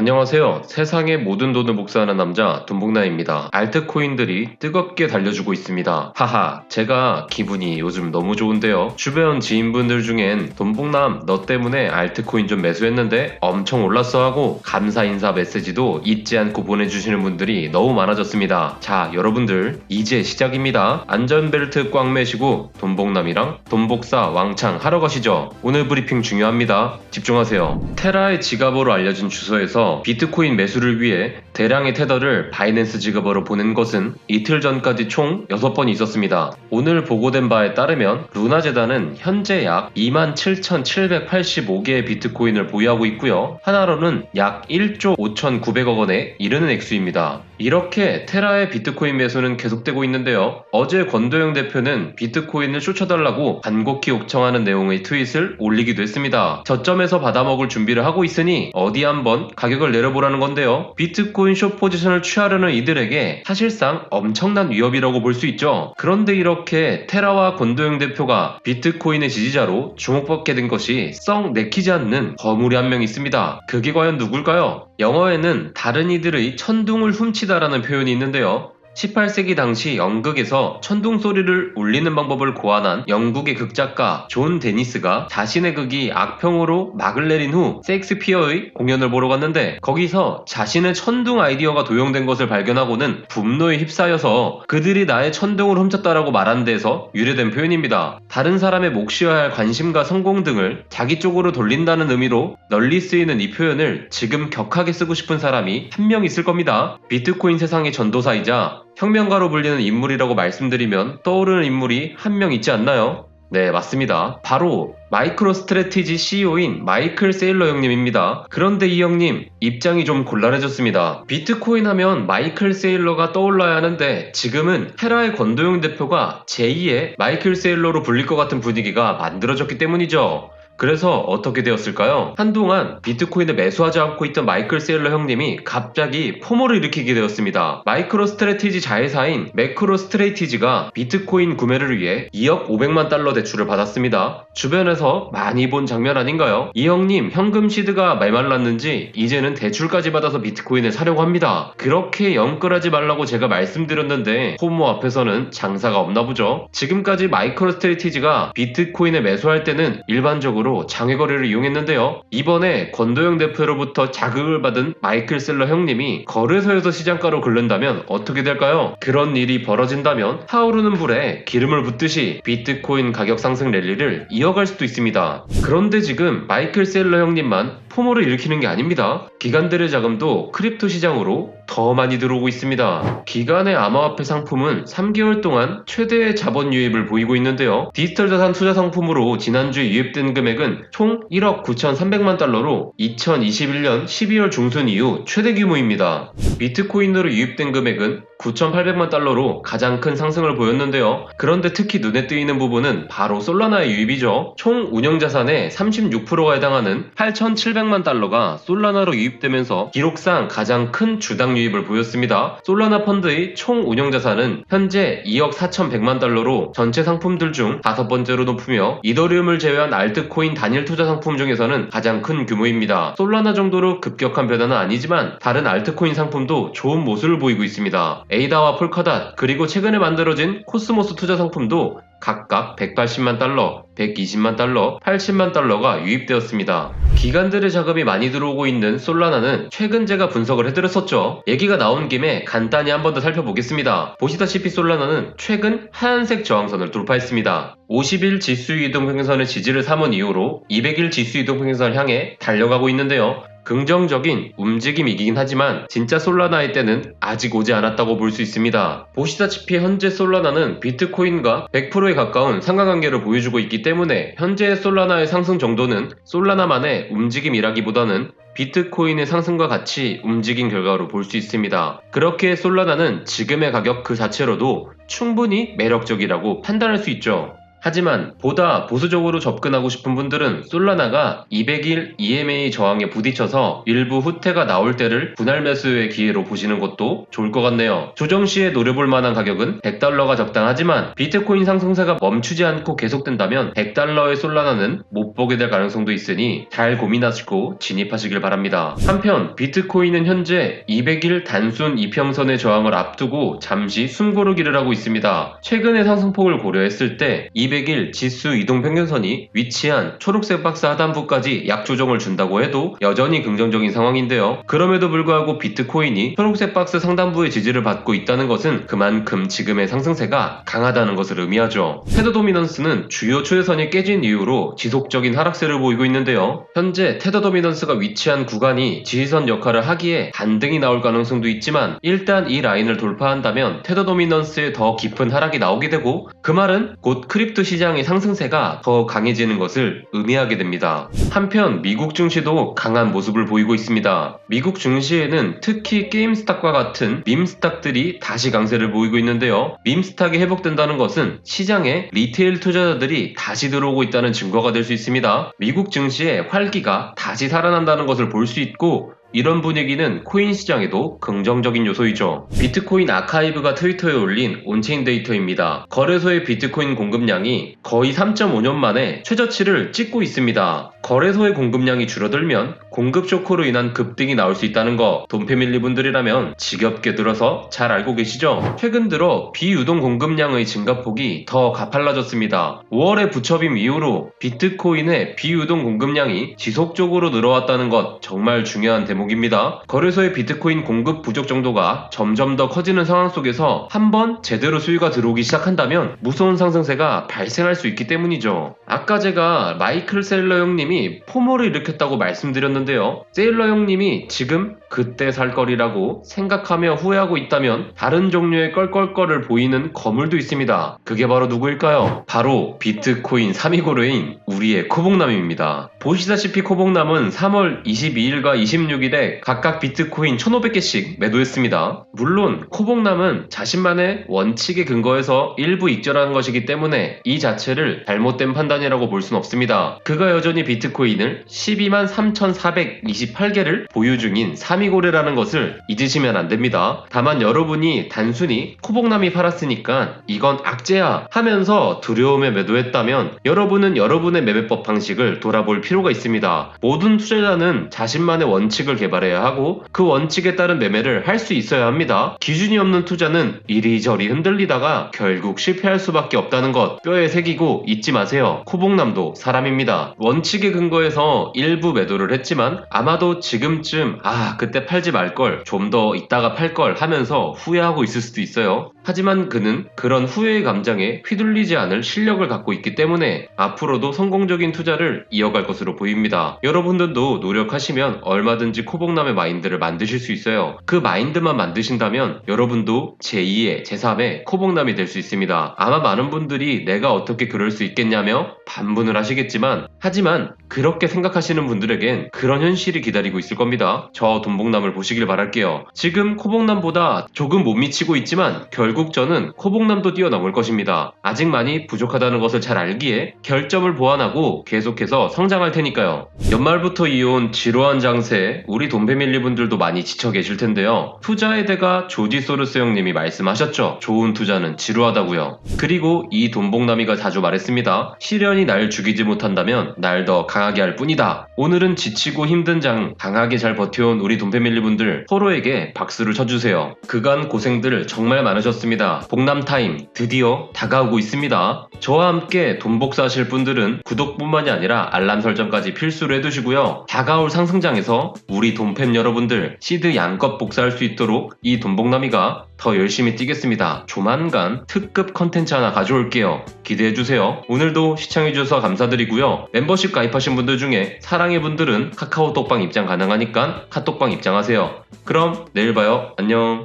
안녕하세요. 세상의 모든 돈을 복사하는 남자 돈복나입니다. 알트코인들이 뜨겁게 달려주고 있습니다. 하하, 제가 기분이 요즘 너무 좋은데요. 주변 지인분들 중엔 돈복남 너 때문에 알트코인 좀 매수했는데 엄청 올랐어 하고 감사 인사 메시지도 잊지 않고 보내주시는 분들이 너무 많아졌습니다. 자, 여러분들 이제 시작입니다. 안전벨트 꽉 매시고 돈복남이랑 돈복사 왕창 하러 가시죠. 오늘 브리핑 중요합니다. 집중하세요. 테라의 지갑으로 알려진 주소에서 비트코인 매수를 위해 대량의 테더를 바이낸스 지갑으로 보낸 것은 이틀 전까지 총 6번이 있었습니다. 오늘 보고된 바에 따르면 루나 재단은 현재 약 27,785개의 비트코인을 보유하고 있고요. 하나로는 약 1조 5,900억 원에 이르는 액수입니다. 이렇게 테라의 비트코인 매수는 계속되고 있는데요. 어제 권도영 대표는 비트코인을 쫓아달라고 간곡히 요청하는 내용의 트윗을 올리기도 했습니다. 저점에서 받아먹을 준비를 하고 있으니 어디 한번 가격을 내려보라는 건데요. 비트코인 숏 포지션을 취하려는 이들에게 사실상 엄청난 위협이라고 볼 수 있죠. 그런데 이렇게 테라와 권도영 대표가 비트코인의 지지자로 주목받게 된 것이 썩 내키지 않는 거물이 한 명 있습니다. 그게 과연 누굴까요? 영어에는 다른 이들의 천둥을 훔치다라는 표현이 있는데요. 18세기 당시 연극에서 천둥 소리를 울리는 방법을 고안한 영국의 극작가 존 데니스가 자신의 극이 악평으로 막을 내린 후 셰익스피어의 공연을 보러 갔는데 거기서 자신의 천둥 아이디어가 도용된 것을 발견하고는 분노에 휩싸여서 그들이 나의 천둥을 훔쳤다라고 말한 데에서 유래된 표현입니다. 다른 사람의 몫이어야 할 관심과 성공 등을 자기 쪽으로 돌린다는 의미로 널리 쓰이는 이 표현을 지금 격하게 쓰고 싶은 사람이 한 명 있을 겁니다. 비트코인 세상의 전도사이자 혁명가로 불리는 인물이라고 말씀드리면 떠오르는 인물이 한 명 있지 않나요? 네, 맞습니다. 바로 마이크로스트래티지 CEO인 마이클 세일러 형님입니다. 그런데 이 형님 입장이 좀 곤란해졌습니다. 비트코인 하면 마이클 세일러가 떠올라야 하는데 지금은 테라의 권도영 대표가 제2의 마이클 세일러로 불릴 것 같은 분위기가 만들어졌기 때문이죠. 그래서 어떻게 되었을까요? 한동안 비트코인을 매수하지 않고 있던 마이클 세일러 형님이 갑자기 포모를 일으키게 되었습니다. 마이크로 스트래티지 자회사인 매크로 스트레이티지가 비트코인 구매를 위해 2억 500만 달러 대출을 받았습니다. 주변에서 많이 본 장면 아닌가요? 이 형님 현금 시드가 메말랐는지 이제는 대출까지 받아서 비트코인을 사려고 합니다. 그렇게 영끌하지 말라고 제가 말씀드렸는데 포모 앞에서는 장사가 없나 보죠. 지금까지 마이크로 스트레이티지가 비트코인을 매수할 때는 일반적으로 장외거래를 이용했는데요. 이번에 권도영 대표로부터 자극을 받은 마이클 셀러 형님이 거래소에서 시장가로 긁는다면 어떻게 될까요? 그런 일이 벌어진다면 타오르는 불에 기름을 붓듯이 비트코인 가격 상승 랠리를 이어갈 수도 있습니다. 그런데 지금 마이클 셀러 형님만 포모를 일으키는 게 아닙니다. 기관들의 자금도 크립토 시장으로 더 많이 들어오고 있습니다. 기관의 암호화폐 상품은 3개월 동안 최대의 자본 유입을 보이고 있는데요. 디지털 자산 투자 상품으로 지난주에 유입된 금액은 총 1억 9,300만 달러로 2021년 12월 중순 이후 최대 규모입니다. 비트코인으로 유입된 금액은 9,800만 달러로 가장 큰 상승을 보였는데요. 그런데 특히 눈에 띄는 부분은 바로 솔라나의 유입이죠. 총 운영자산의 36%가 해당하는 8,700만 달러가 솔라나로 유입되면서 기록상 가장 큰 주당 유입을 보였습니다. 솔라나 펀드의 총 운영자산은 현재 2억 4,100만 달러로 전체 상품들 중 5번째로 높으며 이더리움을 제외한 알트코인 단일 투자 상품 중에서는 가장 큰 규모입니다. 솔라나 정도로 급격한 변화는 아니지만 다른 알트코인 상품도 좋은 모습을 보이고 있습니다. 에이다와 폴카닷 그리고 최근에 만들어진 코스모스 투자 상품도 각각 180만 달러, 120만 달러, 80만 달러가 유입되었습니다. 기관들의 자금이 많이 들어오고 있는 솔라나는 최근 제가 분석을 해드렸었죠. 얘기가 나온 김에 간단히 한 번 더 살펴보겠습니다. 보시다시피 솔라나는 최근 하얀색 저항선을 돌파했습니다. 50일 지수이동평균선의 지지를 삼은 이후로 200일 지수이동평균선을 향해 달려가고 있는데요. 긍정적인 움직임이긴 하지만 진짜 솔라나의 때는 아직 오지 않았다고 볼 수 있습니다. 보시다시피 현재 솔라나는 비트코인과 100%에 가까운 상관관계를 보여주고 있기 때문에 현재의 솔라나의 상승 정도는 솔라나만의 움직임이라기보다는 비트코인의 상승과 같이 움직인 결과로 볼 수 있습니다. 그렇게 솔라나는 지금의 가격 그 자체로도 충분히 매력적이라고 판단할 수 있죠. 하지만 보다 보수적으로 접근하고 싶은 분들은 솔라나가 200일 EMA 저항에 부딪혀서 일부 후퇴가 나올 때를 분할 매수의 기회로 보시는 것도 좋을 것 같네요. 조정 시에 노려볼 만한 가격은 100달러가 적당하지만 비트코인 상승세가 멈추지 않고 계속된다면 100달러의 솔라나는 못 보게 될 가능성도 있으니 잘 고민하시고 진입하시길 바랍니다. 한편 비트코인은 현재 200일 단순 이평선의 저항을 앞두고 잠시 숨고르기를 하고 있습니다. 최근의 상승폭을 고려했을 때 200일 지수 이동평균선이 위치한 초록색 박스 하단부까지 약조정을 준다고 해도 여전히 긍정적인 상황인데요. 그럼에도 불구하고 비트코인이 초록색 박스 상단부의 지지를 받고 있다는 것은 그만큼 지금의 상승세가 강하다는 것을 의미하죠. 테더 도미넌스는 주요 추세선이 깨진 이후로 지속적인 하락세를 보이고 있는데요. 현재 테더 도미넌스가 위치한 구간이 지지선 역할을 하기에 반등이 나올 가능성도 있지만 일단 이 라인을 돌파한다면 테더 도미넌스의 더 깊은 하락이 나오게 되고 그 말은 곧 크립토 시장의 상승세가 더 강해지는 것을 의미하게 됩니다. 한편 미국 증시도 강한 모습을 보이고 있습니다. 미국 증시에는 특히 게임스탁과 같은 밈스탁들이 다시 강세를 보이고 있는데요. 밈스탁이 회복된다는 것은 시장에 리테일 투자자들이 다시 들어오고 있다는 증거가 될 수 있습니다. 미국 증시의 활기가 다시 살아난다는 것을 볼 수 있고 이런 분위기는 코인 시장에도 긍정적인 요소이죠. 비트코인 아카이브가 트위터에 올린 온체인 데이터입니다. 거래소의 비트코인 공급량이 거의 3.5년 만에 최저치를 찍고 있습니다. 거래소의 공급량이 줄어들면 공급 쇼크로 인한 급등이 나올 수 있다는 거 돈패밀리 분들이라면 지겹게 들어서 잘 알고 계시죠? 최근 들어 비유동 공급량의 증가폭이 더 가팔라졌습니다. 5월의 부처빔 이후로 비트코인의 비유동 공급량이 지속적으로 늘어왔다는 것 정말 중요한 대목입니다. 거래소의 비트코인 공급 부족 정도가 점점 더 커지는 상황 속에서 한번 제대로 수요가 들어오기 시작한다면 무서운 상승세가 발생할 수 있기 때문이죠. 아까 제가 마이클 세일러 형님이 포모를 일으켰다고 말씀드렸는데요. 세일러 형님이 지금 그때 살 거리라고 생각하며 후회하고 있다면 다른 종류의 껄껄껄을 보이는 거물도 있습니다. 그게 바로 누구일까요? 바로 비트코인 3위 고래인 우리의 코봉남입니다. 보시다시피 코봉남은 3월 22일과 26일에 각각 비트코인 1500개씩 매도했습니다. 물론 코봉남은 자신만의 원칙에 근거해서 일부 익절한 것이기 때문에 이 자체를 잘못된 판단이라고 볼 수는 없습니다. 그가 여전히 비트코인을 12만 3,428개를 보유 중인 3위 고래라는 것을 잊으시면 안됩니다. 다만 여러분이 단순히 코봉남이 팔았으니까 이건 악재야 하면서 두려움에 매도했다면 여러분은 여러분의 매매법 방식을 돌아볼 필요가 있습니다. 모든 투자자는 자신만의 원칙을 개발해야 하고 그 원칙에 따른 매매를 할 수 있어야 합니다. 기준이 없는 투자는 이리저리 흔들리다가 결국 실패할 수밖에 없다는 것 뼈에 새기고 잊지 마세요. 코봉남도 사람입니다. 원칙에 근거해서 일부 매도를 했지만 아마도 지금쯤 그때 팔지 말걸, 좀 더 이따가 팔걸 하면서 후회하고 있을 수도 있어요. 하지만 그는 그런 후회의 감정에 휘둘리지 않을 실력을 갖고 있기 때문에 앞으로도 성공적인 투자를 이어갈 것으로 보입니다. 여러분들도 노력하시면 얼마든지 코봉남의 마인드를 만드실 수 있어요. 그 마인드만 만드신다면 여러분도 제2의 제3의 코봉남이 될 수 있습니다. 아마 많은 분들이 내가 어떻게 그럴 수 있겠냐며 반문을 하시겠지만 하지만 그렇게 생각하시는 분들에겐 그런 현실이 기다리고 있을 겁니다. 저 돈봉남을 보시길 바랄게요. 지금 코봉남보다 조금 못 미치고 있지만 결국 저는 코봉남도 뛰어넘을 것입니다. 아직 많이 부족하다는 것을 잘 알기에 결점을 보완하고 계속해서 성장할 테니까요. 연말부터 이어온 지루한 장세에 우리 돈패밀리 분들도 많이 지쳐 계실 텐데요. 투자의 대가 조지 소르스 형님이 말씀하셨죠. 좋은 투자는 지루하다고요. 그리고 이 돈봉남이가 자주 말했습니다. 시련이 날 죽이지 못한다면 날 더 강하게 할 뿐이다. 오늘은 지치고 힘든 장 강하게 잘 버텨온 우리 돈패밀리 분들 서로에게 박수를 쳐주세요. 그간 고생들 정말 많으셨습니다. 복남타임 드디어 다가오고 있습니다. 저와 함께 돈 복사하실 분들은 구독뿐만이 아니라 알람 설정까지 필수로 해두시고요. 다가올 상승장에서 우리 돈팸 여러분들 시드 양껏 복사할 수 있도록 이 돈복남이가 더 열심히 뛰겠습니다. 조만간 특급 컨텐츠 하나 가져올게요. 기대해주세요. 오늘도 시청해주셔서 감사드리고요. 멤버십 가입하신 분들 중에 사랑의 분들은 카카오톡방 입장 가능하니까 카톡방 입장하세요. 그럼 내일 봐요. 안녕.